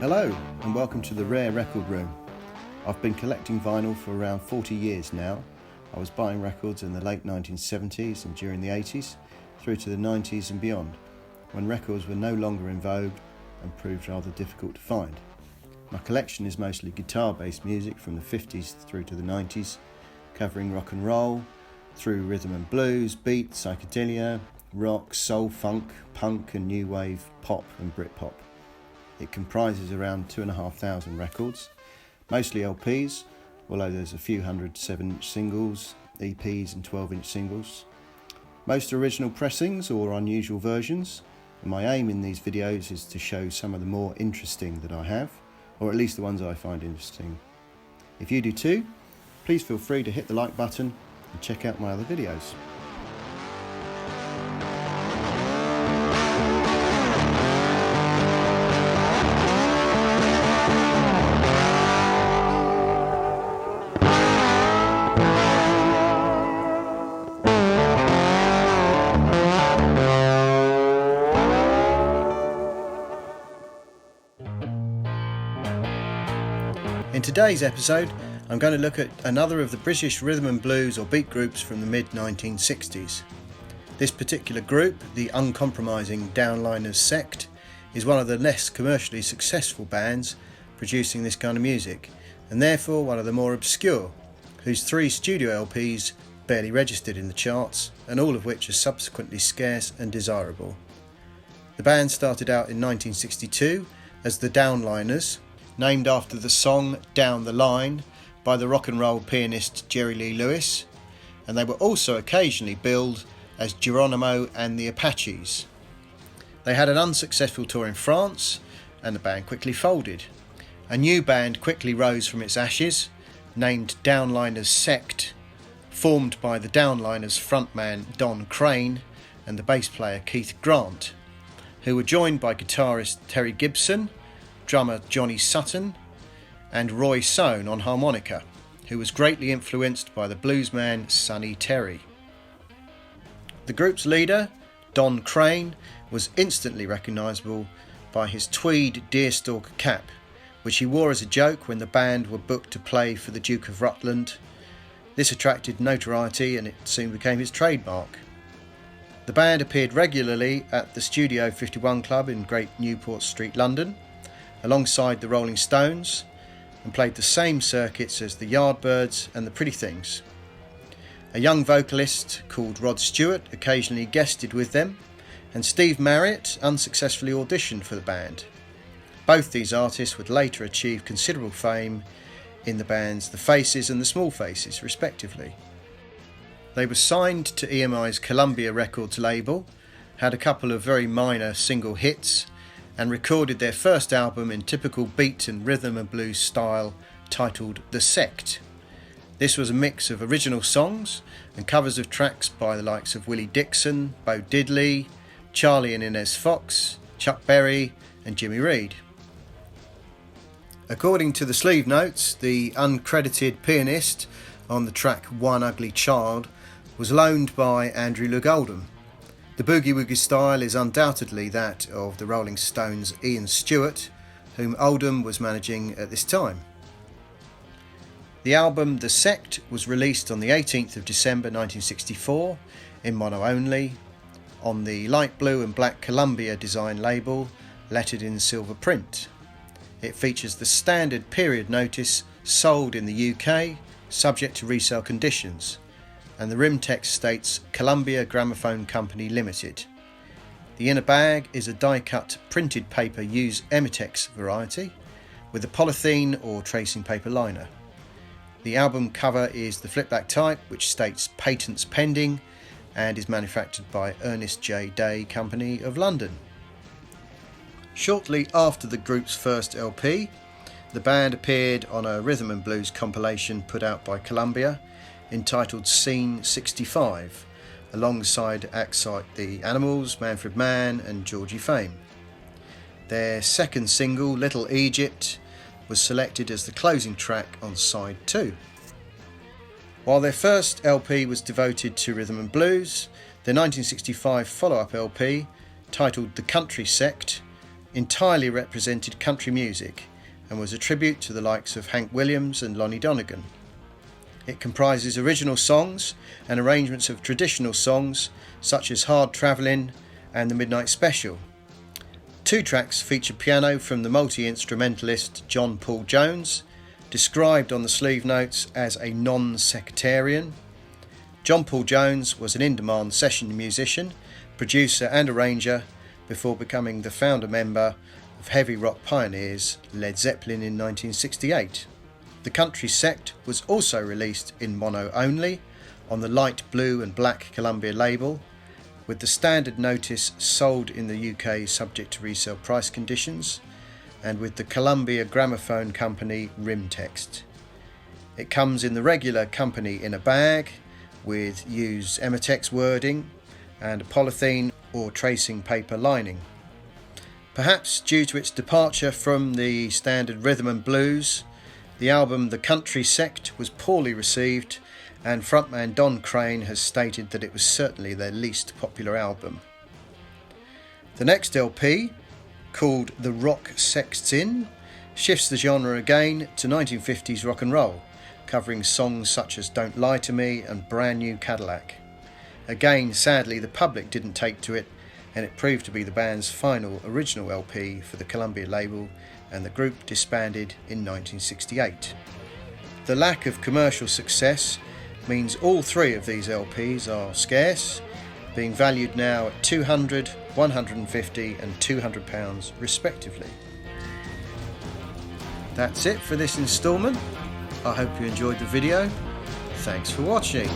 Hello and welcome to the Rare Record Room. I've been collecting vinyl for around 40 years now. I was buying records in the late 1970s and during the 80s through to the 90s and beyond, when records were no longer in vogue and proved rather difficult to find. My collection is mostly guitar-based music from the 50s through to the 90s, covering rock and roll, through rhythm and blues, beat, psychedelia, rock, soul, funk, punk and new wave, pop and Britpop. It comprises around 2,500 records, mostly LPs, although there's a few hundred 7-inch singles, EPs and 12-inch singles. Most original pressings or unusual versions, and my aim in these videos is to show some of the more interesting that I have, or at least the ones I find interesting. If you do too, please feel free to hit the like button and check out my other videos. In today's episode, I'm going to look at another of the British rhythm and blues or beat groups from the mid-1960s. This particular group, the uncompromising Downliners Sect, is one of the less commercially successful bands producing this kind of music, and therefore one of the more obscure, whose 3 studio LPs barely registered in the charts, and all of which are subsequently scarce and desirable. The band started out in 1962 as the Downliners, named after the song Down the Line by the rock and roll pianist Jerry Lee Lewis, and they were also occasionally billed as Geronimo and the Apaches. They had an unsuccessful tour in France and the band quickly folded. A new band quickly rose from its ashes, named Downliners Sect, formed by the Downliners frontman Don Crane and the bass player Keith Grant, who were joined by guitarist Terry Gibson, drummer Johnny Sutton and Roy Soane on harmonica, who was greatly influenced by the bluesman Sonny Terry. The group's leader, Don Crane, was instantly recognisable by his tweed deerstalker cap, which he wore as a joke when the band were booked to play for the Duke of Rutland. This attracted notoriety and it soon became his trademark. The band appeared regularly at the Studio 51 Club in Great Newport Street, London, alongside the Rolling Stones, and played the same circuits as the Yardbirds and the Pretty Things. A young vocalist called Rod Stewart occasionally guested with them, and Steve Marriott unsuccessfully auditioned for the band. Both these artists would later achieve considerable fame in the bands The Faces and The Small Faces, respectively. They were signed to EMI's Columbia Records label, had a couple of very minor single hits, and recorded their first album in typical beat and rhythm and blues style titled The Sect. This was a mix of original songs and covers of tracks by the likes of Willie Dixon, Bo Diddley, Charlie and Inez Fox, Chuck Berry and Jimmy Reed. According to the sleeve notes, the uncredited pianist on the track One Ugly Child was loaned by Andrew Loog Oldham. The boogie-woogie style is undoubtedly that of the Rolling Stones' Ian Stewart, whom Oldham was managing at this time. The album The Sect was released on the 18th of December 1964 in mono only, on the light blue and black Columbia design label, lettered in silver print. It features the standard period notice sold in the UK, subject to resale conditions, and the rim text states Columbia Gramophone Company Limited. The inner bag is a die-cut printed paper use Emitex variety with a polythene or tracing paper liner. The album cover is the flip-back type, which states patents pending and is manufactured by Ernest J. Day Company of London. Shortly after the group's first LP, the band appeared on a rhythm and blues compilation put out by Columbia entitled Scene 65, alongside acts like The Animals, Manfred Mann and Georgie Fame. Their second single, Little Egypt, was selected as the closing track on side 2. While their first LP was devoted to rhythm and blues, their 1965 follow-up LP, titled The Country Sect, entirely represented country music and was a tribute to the likes of Hank Williams and Lonnie Donegan. It comprises original songs and arrangements of traditional songs such as Hard Travelin' and The Midnight Special. 2 tracks feature piano from the multi-instrumentalist John Paul Jones, described on the sleeve notes as a non-sectarian. John Paul Jones was an in-demand session musician, producer and arranger before becoming the founder member of heavy rock pioneers Led Zeppelin in 1968. The Country Sect was also released in mono only on the light blue and black Columbia label, with the standard notice sold in the UK subject to resale price conditions, and with the Columbia Gramophone Company rim text. It comes in the regular company in a bag with used Ematex wording and a polythene or tracing paper lining. Perhaps due to its departure from the standard rhythm and blues, the album The Country Sect was poorly received, and frontman Don Crane has stated that it was certainly their least popular album. The next LP, called The Rock Sect's In, shifts the genre again to 1950s rock and roll, covering songs such as Don't Lie to Me and Brand New Cadillac. Again, sadly, the public didn't take to it, and it proved to be the band's final original LP for the Columbia label, and the group disbanded in 1968. The lack of commercial success means all 3 of these LPs are scarce, being valued now at £200, £150 and £200 respectively. That's it for this instalment. I hope you enjoyed the video. Thanks for watching.